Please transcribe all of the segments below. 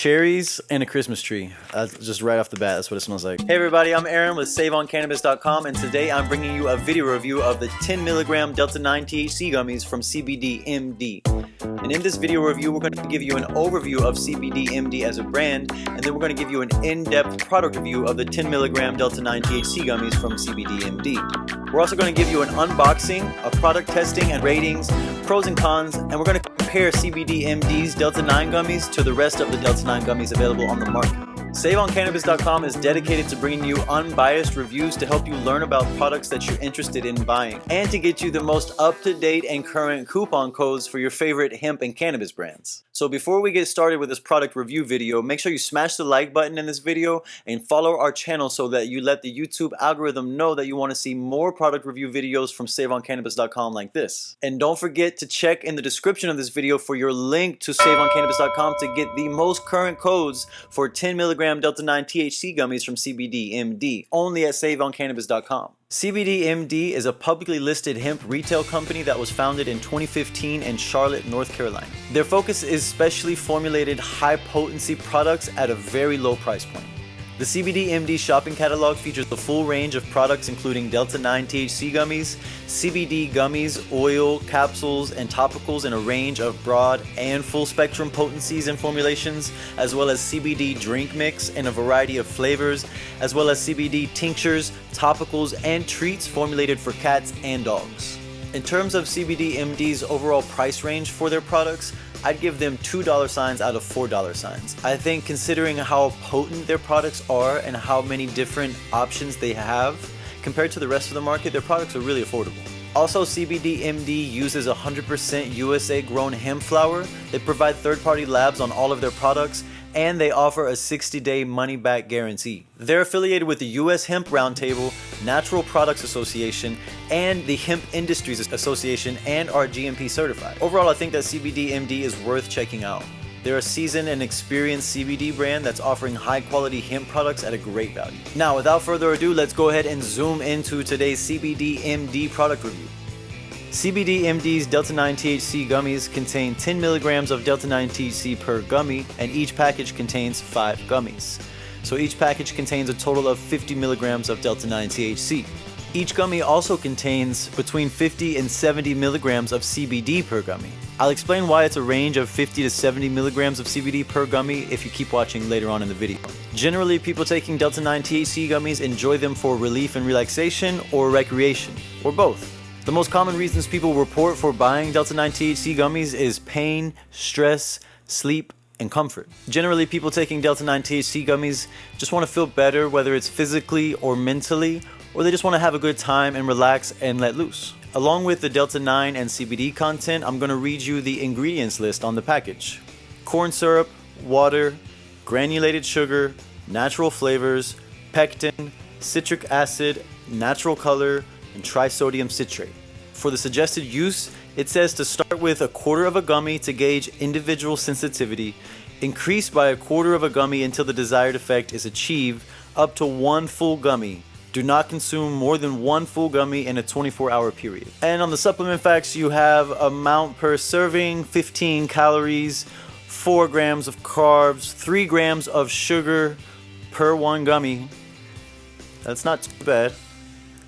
Cherries and a Christmas tree. Just right off the bat, that's what it smells like. Hey everybody, I'm Aaron with SaveOnCannabis.com, and today I'm bringing you a video review of the 10 milligram Delta 9 THC gummies from cbdMD. And in this video review, we're going to give you an overview of cbdMD as a brand, and then we're going to give you an in-depth product review of the 10 milligram Delta 9 THC gummies from cbdMD. We're also going to give you an unboxing, a product testing and ratings, pros and cons, and we're going to compare cbdMD's Delta 9 gummies to the rest of the Delta 9 gummies available on the market. SaveOnCannabis.com is dedicated to bringing you unbiased reviews to help you learn about products that you're interested in buying and to get you the most up-to-date and current coupon codes for your favorite hemp and cannabis brands. So before we get started with this product review video, make sure you smash the like button in this video and follow our channel so that you let the YouTube algorithm know that you want to see more product review videos from SaveOnCannabis.com like this. And don't forget to check in the description of this video for your link to SaveOnCannabis.com to get the most current codes for 10 milligram Delta 9 THC gummies from cbdMD, only at SaveOnCannabis.com. cbdMD is a publicly listed hemp retail company that was founded in 2015 in Charlotte, North Carolina. Their focus is specially formulated high-potency products at a very low price point. The cbdMD shopping catalog features the full range of products including Delta 9 THC gummies, CBD gummies, oil, capsules, and topicals in a range of broad and full spectrum potencies and formulations, as well as CBD drink mix in a variety of flavors, as well as CBD tinctures, topicals, and treats formulated for cats and dogs. In terms of cbdMD's overall price range for their products, I'd give them $2 signs out of $4 signs. I think considering how potent their products are and how many different options they have, compared to the rest of the market, their products are really affordable. Also, cbdMD uses 100% USA grown hemp flower. They provide third-party labs on all of their products, and they offer a 60-day money-back guarantee. They're affiliated with the US Hemp Roundtable, Natural Products Association, and the Hemp Industries Association, and are GMP certified. Overall, I think that cbdMD is worth checking out. They're a seasoned and experienced CBD brand that's offering high-quality hemp products at a great value. Now, without further ado, let's go ahead and zoom into today's cbdMD product review. cbdMD's Delta 9 THC gummies contain 10 milligrams of Delta 9 THC per gummy, and each package contains 5 gummies. So each package contains a total of 50 milligrams of Delta 9 THC. Each gummy also contains between 50 and 70 milligrams of CBD per gummy. I'll explain why it's a range of 50 to 70 milligrams of CBD per gummy if you keep watching later on in the video. Generally, people taking Delta 9 THC gummies enjoy them for relief and relaxation or recreation, or both. The most common reasons people report for buying Delta 9 THC gummies is pain, stress, sleep, and comfort. Generally, people taking Delta 9 THC gummies just want to feel better, whether it's physically or mentally, or they just want to have a good time and relax and let loose. Along with the Delta 9 and CBD content, I'm going to read you the ingredients list on the package. Corn syrup, water, granulated sugar, natural flavors, pectin, citric acid, natural color, and trisodium citrate. For the suggested use, it says to start with a quarter of a gummy to gauge individual sensitivity, increase by a quarter of a gummy until the desired effect is achieved, up to 1 full gummy. Do not consume more than 1 full gummy in a 24-hour period. And on the supplement facts, you have amount per serving, 15 calories, 4 grams of carbs, 3 grams of sugar per 1 gummy. That's not too bad.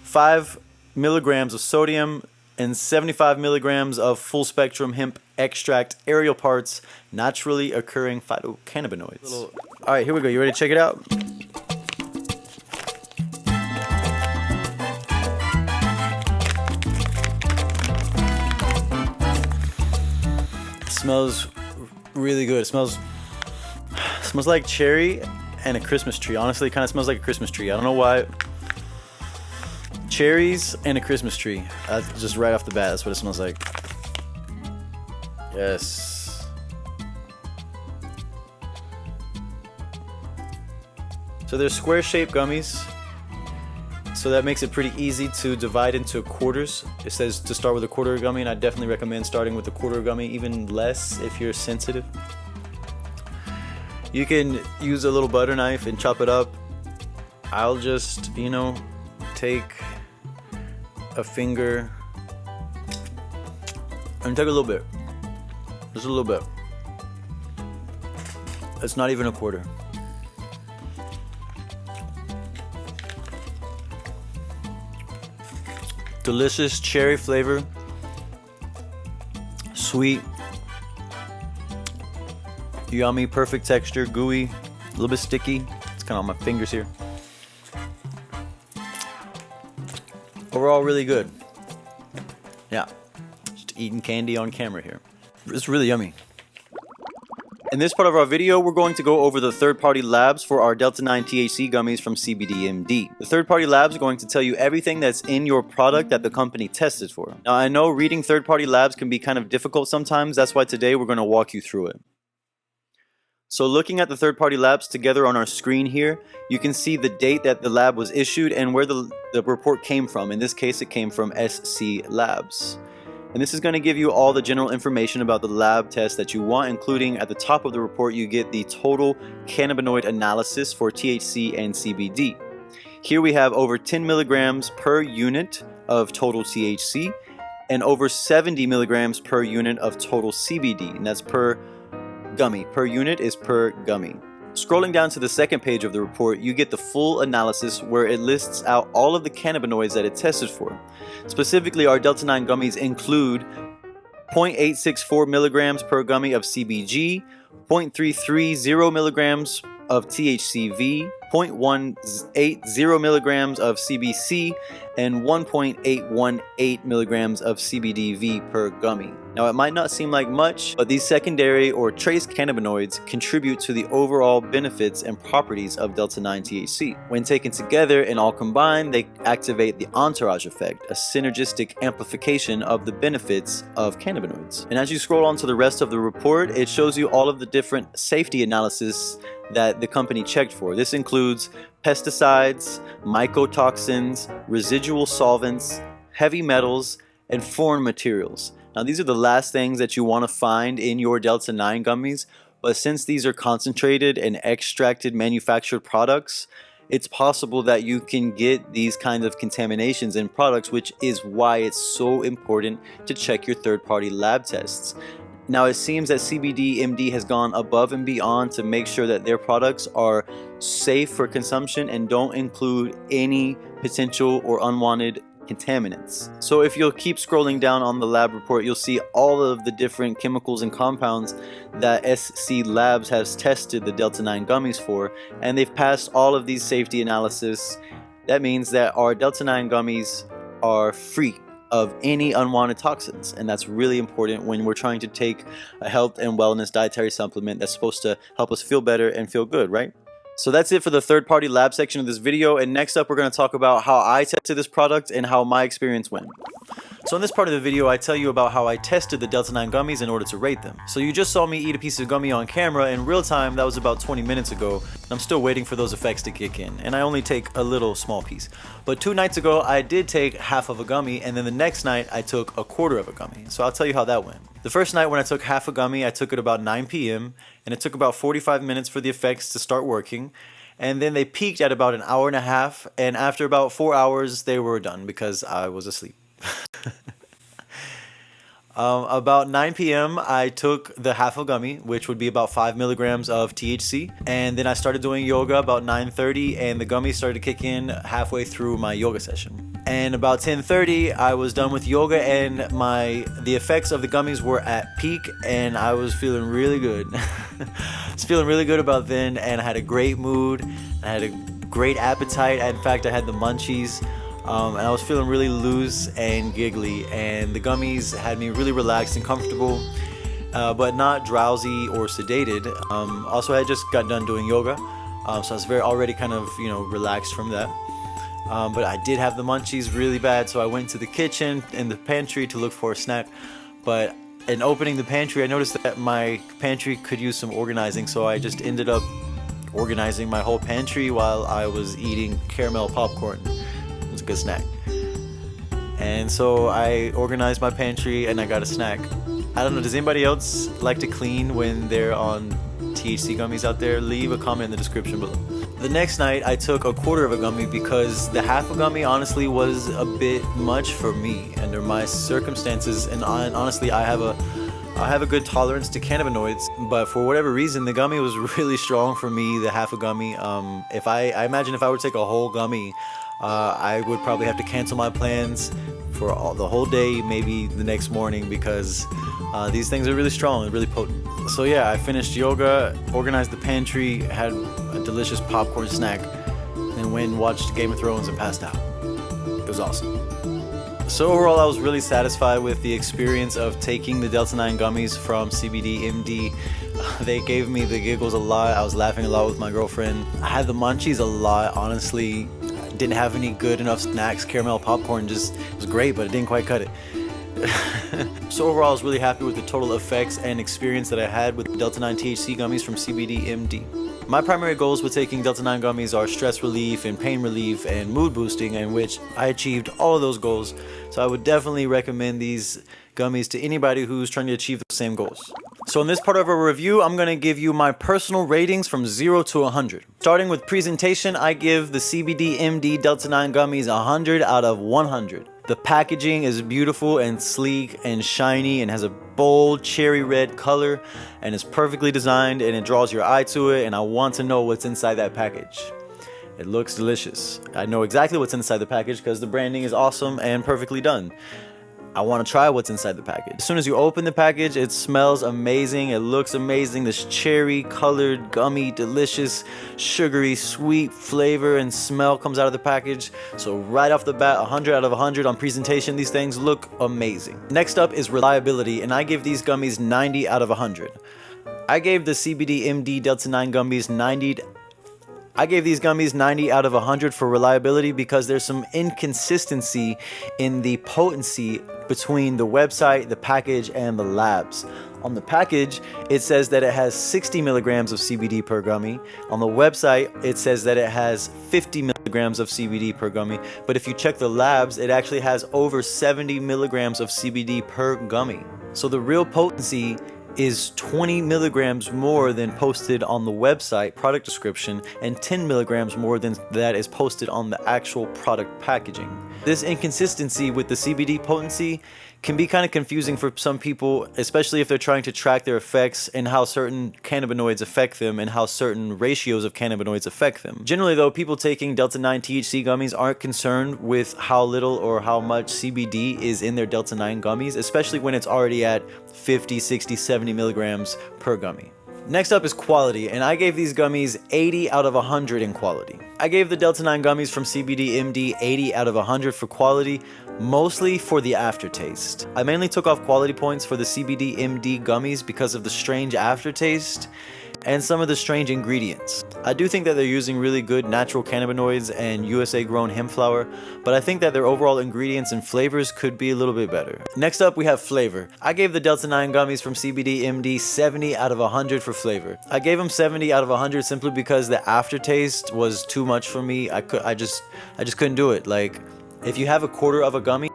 5 milligrams of sodium and 75 milligrams of full spectrum hemp extract, aerial parts, naturally occurring phytocannabinoids. All right, here we go. You ready to check it out? It smells really good. It smells like cherry and a Christmas tree. Honestly, it kind of smells like a Christmas tree. I don't know why. Cherries and a Christmas tree. Just right off the bat, that's what it smells like. Yes. So they're square-shaped gummies. So that makes it pretty easy to divide into quarters. It says to start with a quarter gummy, and I definitely recommend starting with a quarter gummy, even less if you're sensitive. You can use a little butter knife and chop it up. I'll just, take a finger and take a little bit, just a little bit. It's not even a quarter. Delicious cherry flavor, sweet, yummy, perfect texture, gooey, a little bit sticky. It's kind of on my fingers here. Overall, really good. Yeah, just eating candy on camera here. It's really yummy. In this part of our video, we're going to go over the third-party labs for our Delta-9 THC gummies from cbdMD. The third-party labs are going to tell you everything that's in your product that the company tested for. Now, I know reading third-party labs can be kind of difficult sometimes. That's why today we're going to walk you through it. So looking at the third-party labs together on our screen here, you can see the date that the lab was issued and where the report came from. In this case, it came from SC Labs. And this is going to give you all the general information about the lab test that you want, including at the top of the report, you get the total cannabinoid analysis for THC and CBD. Here we have over 10 milligrams per unit of total THC and over 70 milligrams per unit of total CBD, and that's per gummy. Per unit is per gummy. Scrolling down to the second page of the report, you get the full analysis where it lists out all of the cannabinoids that it tested for. Specifically, our Delta-9 gummies include 0.864 milligrams per gummy of CBG, 0.330 milligrams of THCV, 0.180 milligrams of CBC, and 1.818 milligrams of CBDV per gummy. Now, it might not seem like much, but these secondary or trace cannabinoids contribute to the overall benefits and properties of Delta-9 THC. When taken together and all combined, they activate the entourage effect, a synergistic amplification of the benefits of cannabinoids. And as you scroll on to the rest of the report, it shows you all of the different safety analysis that the company checked for. This includes pesticides, mycotoxins, residual solvents, heavy metals, and foreign materials. Now, these are the last things that you want to find in your Delta-9 gummies, but since these are concentrated and extracted manufactured products, it's possible that you can get these kinds of contaminations in products, which is why it's so important to check your third-party lab tests. Now, it seems that cbdMD has gone above and beyond to make sure that their products are safe for consumption and don't include any potential or unwanted contaminants. So if you'll keep scrolling down on the lab report, you'll see all of the different chemicals and compounds that SC Labs has tested the Delta-9 gummies for, and they've passed all of these safety analysis. That means that our Delta-9 gummies are free of any unwanted toxins, and that's really important when we're trying to take a health and wellness dietary supplement that's supposed to help us feel better and feel good, right? So that's it for the third-party lab section of this video, and next up we're going to talk about how I tested this product and how my experience went. So in this part of the video, I tell you about how I tested the Delta-9 gummies in order to rate them. So you just saw me eat a piece of gummy on camera in real time. That was about 20 minutes ago. And I'm still waiting for those effects to kick in, and I only take a little small piece. But 2 nights ago, I did take half of a gummy, and then the next night, I took a quarter of a gummy. So I'll tell you how that went. The first night when I took half a gummy, I took it about 9 p.m., and it took about 45 minutes for the effects to start working. And then they peaked at about an hour and a half, and after about 4 hours, they were done because I was asleep. About 9 p.m. I took the half a gummy, which would be about 5 milligrams of THC, and then I started doing yoga about 9:30, and the gummies started to kick in halfway through my yoga session. And about 10:30, I was done with yoga, and the effects of the gummies were at peak, and I was feeling really good. I was feeling really good about then, and I had a great mood. I had a great appetite. In fact, I had the munchies. And I was feeling really loose and giggly, and the gummies had me really relaxed and comfortable, but not drowsy or sedated. Also, I just got done doing yoga, so I was already kind of relaxed from that. But I did have the munchies really bad, so I went to the kitchen and the pantry to look for a snack. But in opening the pantry, I noticed that my pantry could use some organizing, so I just ended up organizing my whole pantry while I was eating caramel popcorn. It was a good snack. And so I organized my pantry and I got a snack. I don't know, does anybody else like to clean when they're on THC gummies out there? Leave a comment in the description below. The next night I took a quarter of a gummy because the half a gummy honestly was a bit much for me under my circumstances, and honestly I have a I have a good tolerance to cannabinoids, but for whatever reason, the gummy was really strong for me, the half a gummy. If I imagine if I were to take a whole gummy, I would probably have to cancel my plans for the whole day, maybe the next morning, because these things are really strong and really potent. So yeah, I finished yoga, organized the pantry, had a delicious popcorn snack, and went and watched Game of Thrones and passed out. It was awesome. So overall, I was really satisfied with the experience of taking the Delta 9 gummies from cbdMD. They gave me the giggles a lot. I was laughing a lot with my girlfriend. I had the munchies a lot, honestly. I didn't have any good enough snacks. Caramel popcorn just was great, but it didn't quite cut it. So overall, I was really happy with the total effects and experience that I had with Delta 9 THC gummies from cbdMD. My primary goals with taking Delta 9 gummies are stress relief and pain relief and mood boosting, in which I achieved all of those goals. So I would definitely recommend these gummies to anybody who's trying to achieve the same goals. So in this part of our review, I'm going to give you my personal ratings from 0 to 100. Starting with presentation, I give the cbdMD Delta 9 gummies 100 out of 100. The packaging is beautiful and sleek and shiny and has a bold cherry red color and is perfectly designed and it draws your eye to it, and I want to know what's inside that package. It looks delicious. I know exactly what's inside the package because the branding is awesome and perfectly done. I want to try what's inside the package. As soon as you open the package, it smells amazing. It looks amazing. This cherry colored, gummy, delicious, sugary, sweet flavor and smell comes out of the package. So right off the bat, 100 out of 100 on presentation. These things look amazing. Next up is reliability, and I give these gummies 90 out of 100. I gave the cbdMD Delta 9 gummies 90 out of 100 for reliability because there's some inconsistency in the potency between the website, the package, and the labs. On the package, it says that it has 60 milligrams of CBD per gummy. On the website, it says that it has 50 milligrams of CBD per gummy. But if you check the labs, it actually has over 70 milligrams of CBD per gummy. So the real potency is 20 milligrams more than posted on the website product description, and 10 milligrams more than that is posted on the actual product packaging. This inconsistency with the CBD potency can be kind of confusing for some people, especially if they're trying to track their effects and how certain cannabinoids affect them and how certain ratios of cannabinoids affect them. Generally though, people taking Delta 9 THC gummies aren't concerned with how little or how much CBD is in their Delta 9 gummies, especially when it's already at 50, 60, 70 milligrams per gummy. Next up is quality, and I gave these gummies 80 out of 100 in quality. I gave the Delta 9 gummies from cbdMD 80 out of 100 for quality, mostly for the aftertaste. I mainly took off quality points for the cbdMD gummies because of the strange aftertaste and some of the strange ingredients. I do think that they're using really good natural cannabinoids and USA grown hemp flower, but I think that their overall ingredients and flavors could be a little bit better. Next up, we have flavor. I gave the Delta 9 gummies from cbdMD 70 out of 100 for flavor. I gave them 70 out of 100 simply because the aftertaste was too much for me. I just couldn't do it. Like, if you have a quarter of a gummy,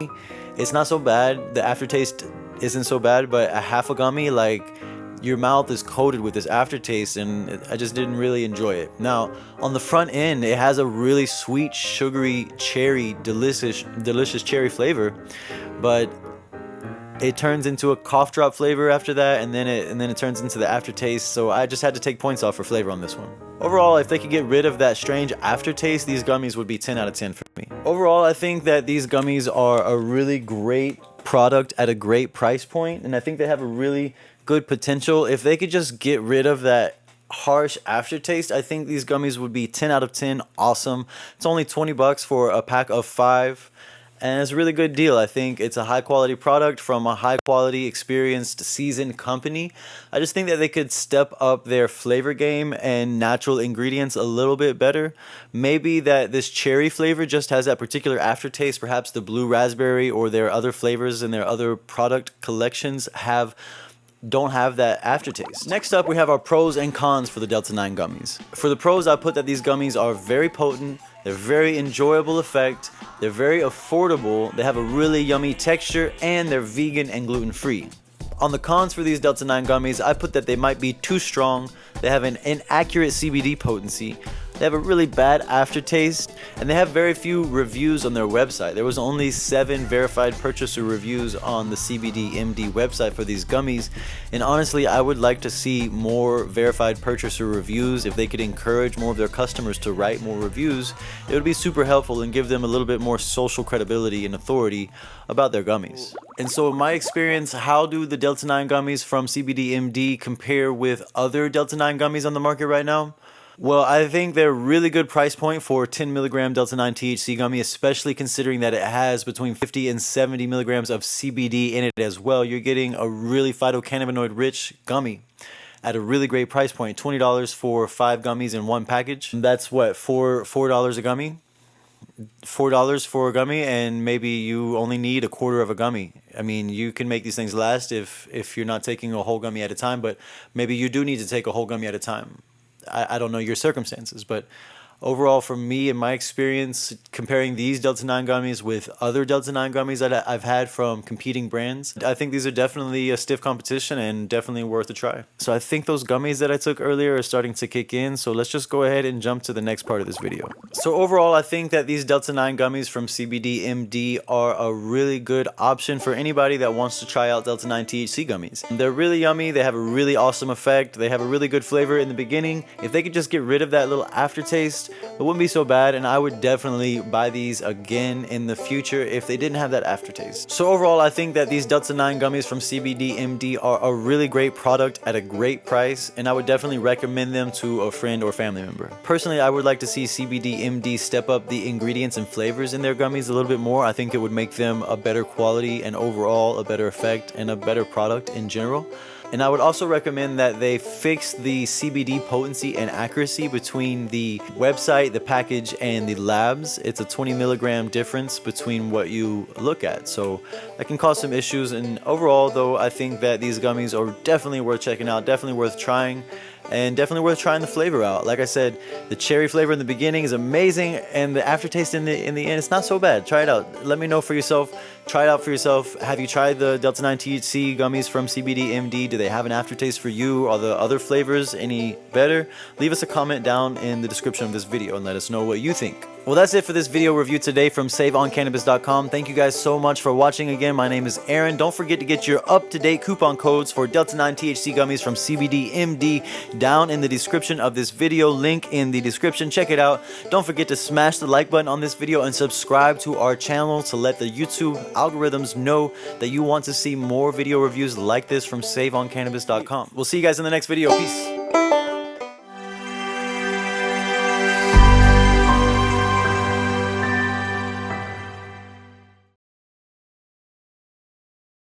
it's not so bad. The aftertaste isn't so bad, but a half a gummy, like, your mouth is coated with this aftertaste, and I just didn't really enjoy it. Now, on the front end, it has a really sweet, sugary, cherry, delicious cherry flavor, but it turns into a cough drop flavor after that, and then it turns into the aftertaste. So I just had to take points off for flavor on this one. Overall, if they could get rid of that strange aftertaste, these gummies would be 10 out of 10 for me. Overall, I think that these gummies are a really great product at a great price point, and I think they have a really good potential. If they could just get rid of that harsh aftertaste, I think these gummies would be 10 out of 10 awesome. It's only 20 bucks for a pack of 5, and it's a really good deal. I think it's a high quality product from a high quality, experienced, seasoned company. I just think that they could step up their flavor game and natural ingredients a little bit better. Maybe that this cherry flavor just has that particular aftertaste. Perhaps the blue raspberry or their other flavors in their other product collections don't have that aftertaste. Next up, we have our pros and cons for the Delta 9 gummies. For the pros, I put that these gummies are very potent, they're very enjoyable effect, they're very affordable, they have a really yummy texture, and they're vegan and gluten-free. On the cons for these Delta 9 gummies, I put that they might be too strong, they have an inaccurate CBD potency, They have a really bad aftertaste, and they have very few reviews on their website. There was only 7 verified purchaser reviews on the cbdMD website for these gummies, and honestly, I would like to see more verified purchaser reviews. If they could encourage more of their customers to write more reviews, it would be super helpful and give them a little bit more social credibility and authority about their gummies. And so in my experience, how do the Delta 9 gummies from cbdMD compare with other Delta 9 gummies on the market right now? Well, I think they're a really good price point for 10 milligram Delta 9 THC gummy, especially considering that it has between 50 and 70 milligrams of CBD in it as well. You're getting a really phytocannabinoid rich gummy at a really great price point. $20 for 5 gummies in one package. That's what, $4 a gummy? $4 for a gummy, and maybe you only need a quarter of a gummy. I mean, you can make these things last if you're not taking a whole gummy at a time, but maybe you do need to take a whole gummy at a time. I don't know your circumstances, but overall, for me, in my experience, comparing these Delta 9 gummies with other Delta 9 gummies that I've had from competing brands, I think these are definitely a stiff competition and definitely worth a try. So I think those gummies that I took earlier are starting to kick in, so let's just go ahead and jump to the next part of this video. So overall, I think that these Delta 9 gummies from cbdMD are a really good option for anybody that wants to try out Delta 9 THC gummies. They're really yummy, they have a really awesome effect, they have a really good flavor in the beginning. If they could just get rid of that little aftertaste, it wouldn't be so bad, and I would definitely buy these again in the future if they didn't have that aftertaste. So overall, I think that these Delta 9 gummies from cbdMD are a really great product at a great price, and I would definitely recommend them to a friend or family member. Personally, I would like to see cbdMD step up the ingredients and flavors in their gummies a little bit more. I think it would make them a better quality and overall a better effect and a better product in general. And I would also recommend that they fix the CBD potency and accuracy between the website, the package, and the labs. It's a 20 milligram difference between what you look at. So that can cause some issues. And overall, though, I think that these gummies are definitely worth checking out, definitely worth trying, and definitely worth trying the flavor out. Like I said, the cherry flavor in the beginning is amazing, and the aftertaste in the end, it's not so bad. Try it out. Let me know for yourself. Try it out for yourself. Have you tried the Delta 9 THC gummies from cbdMD? Do they have an aftertaste for you? Are the other flavors any better? Leave us a comment down in the description of this video and let us know what you think. Well, that's it for this video review today from SaveOnCannabis.com. Thank you guys so much for watching. Again, my name is Aaron. Don't forget to get your up-to-date coupon codes for Delta 9 THC gummies from cbdMD down in the description of this video. Link in the description. Check it out. Don't forget to smash the like button on this video and subscribe to our channel to let the YouTube algorithms know that you want to see more video reviews like this from SaveOnCannabis.com. We'll see you guys in the next video. Peace.